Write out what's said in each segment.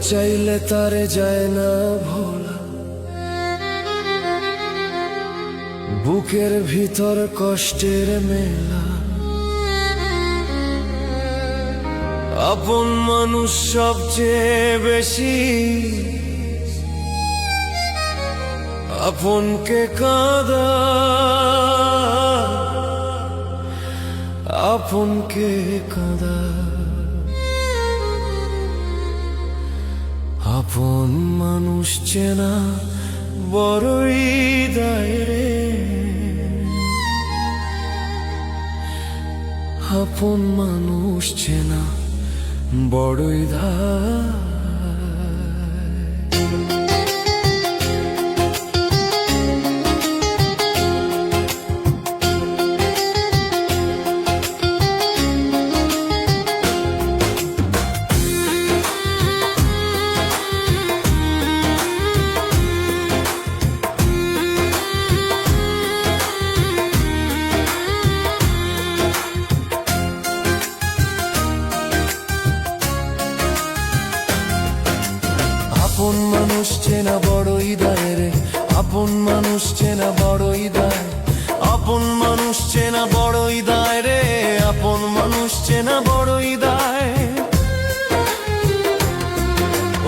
চাইলে তারে যায় না ভোলা, বুকের ভিতর কষ্টের মেলা। আপন মানুষ সবচেয়ে বেশি আপনকে কাঁদা, আপনকে কাঁদা। আপন মানুষ চেনা বড়ই দায় রে, আপন মানুষ চেনা বড়ই দায়। আপন মানুষ চেনা বড়ই দায় রে, আপন মানুষ চেনা বড়ই দায়। আপন মানুষ চেনা বড়ই দায় রে, আপন মানুষ চেনা বড়ই দায়।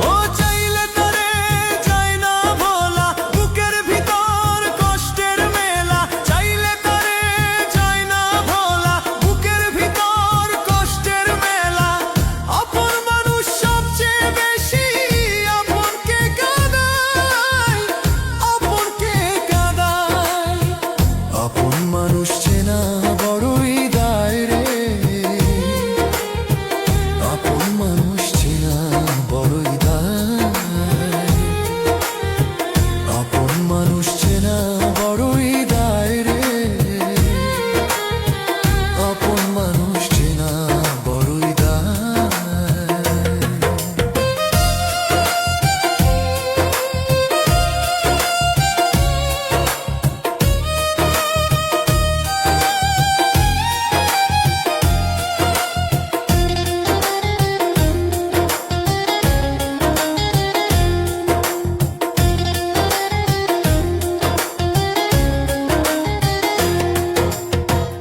ও চাইলে তারে যায় না ভোলা, বুকের ভিতর কষ্টের মেলা। চাইলে তারে যায় না ভোলা, বুকের ভিতর কষ্টের মেলা। আপন মানুষ সবচেয়ে বেশি আপনকে কাঁদায়, আপনকে কাঁদায়। আপন মানুষ চেনা বড়ই দায় রে, আপন মানুষ চেনা বড়ই দায়। আপন মানুষ চেনা বড়ই দায় রে, আপন মানুষ চেনা বড়ই দায়।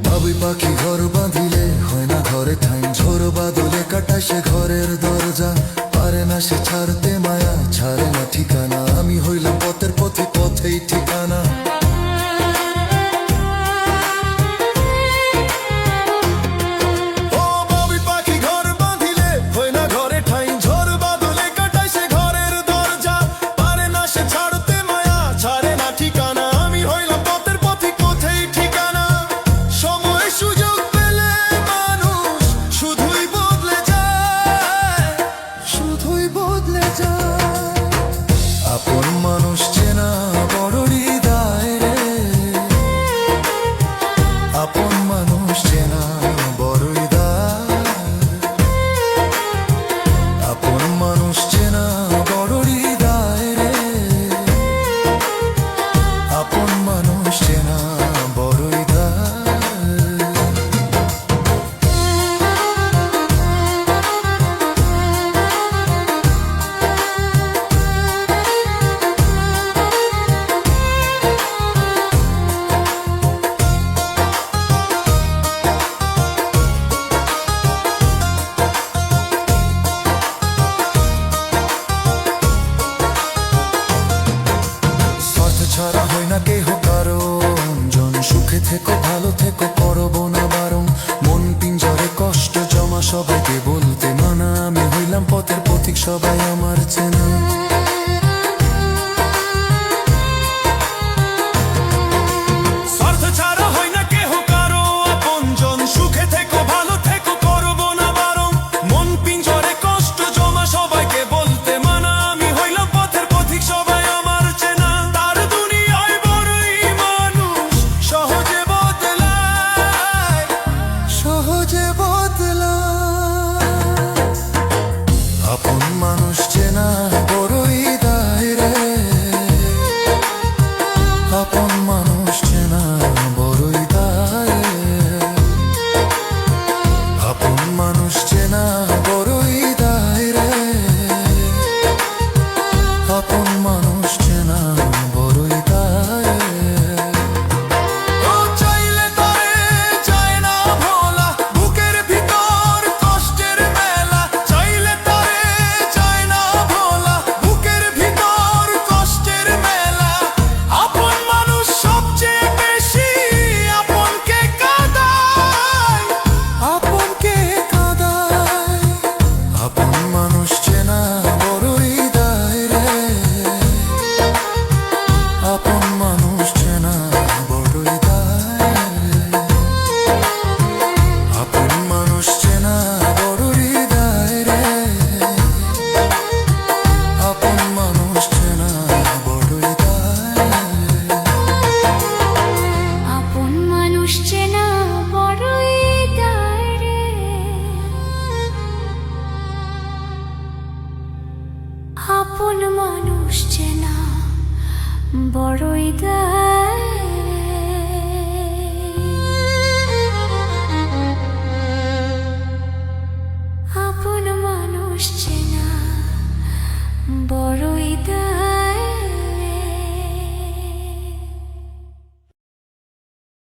বাবুই পাখি ঘর বাঁধিলে হয় না ঘরে ঠাই, ঝোড় বাদলে কাটায় সে ঘরের দরজা। পারে না সে ছাড়তে মায়া, ছাড়ে না ঠিকানা। আমি হইলাম পথের পথে, পথেই ঠিকানা। ও বাবুই পাখি ঘর বাঁধিলে হয় না ঘরে ঠাই, ঝোড় বাদলে কাটায় সে ঘরের দরজা। পারে না সে ছাড়তে মায়া, ছাড়ে না ঠিকানা। আমি হইলাম পথের পথে, পথেই ঠিকানা। সময় সুযোগ পেলে মানুষ শুধুই বদলে যায়, শুধুই বদলে যায়। আপন মানুষ চেনা বড়ই দায় রে, আপন মানুষ চেনা বড়ই দায়। আপন মানুষ চেনা বড়ই দায় রে, আপন মানুষ চেনা বড়ই দায়। স্বার্থ ছাড়া হয় না কেহ কারণ, জন সুখে থেকো ভালো থেকো করবো না বারণ। মন পিঞ্জরে কষ্ট জমা সবাইকে বলতে মানা, আমি হইলাম পথের পথিক সবাই আমার চেনা। স্বার্থ ছাড়া হয় না কেহ কারো আপনজন, সুখে থেকো ভালো থেকো করবো না বারণ। মন পিঞ্জরে কষ্ট জমা সবাইকে বলতে মানা, আমি হইলাম পথের পথিক সবাই আমার চেনা। তার দুনিয়ায় বড়ই মানুষ সহজে বদলায়, সহজে বদলায়। আপন মানুষ চেনা বড়ই দায় রে, আপন মানুষ চেনা বড়ই দায়। আপন মানুষ চেনা বড়ই দায় রে, বড়ই দা